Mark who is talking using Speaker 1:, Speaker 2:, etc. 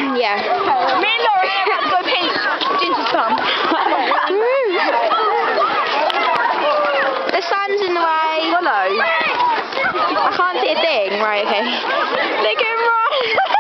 Speaker 1: Yeah.
Speaker 2: Me and Laura have to go paint Ginger's plum.
Speaker 1: The sun's in the way.
Speaker 2: Hello.
Speaker 1: I can't see a thing. Right, okay. Look at him run.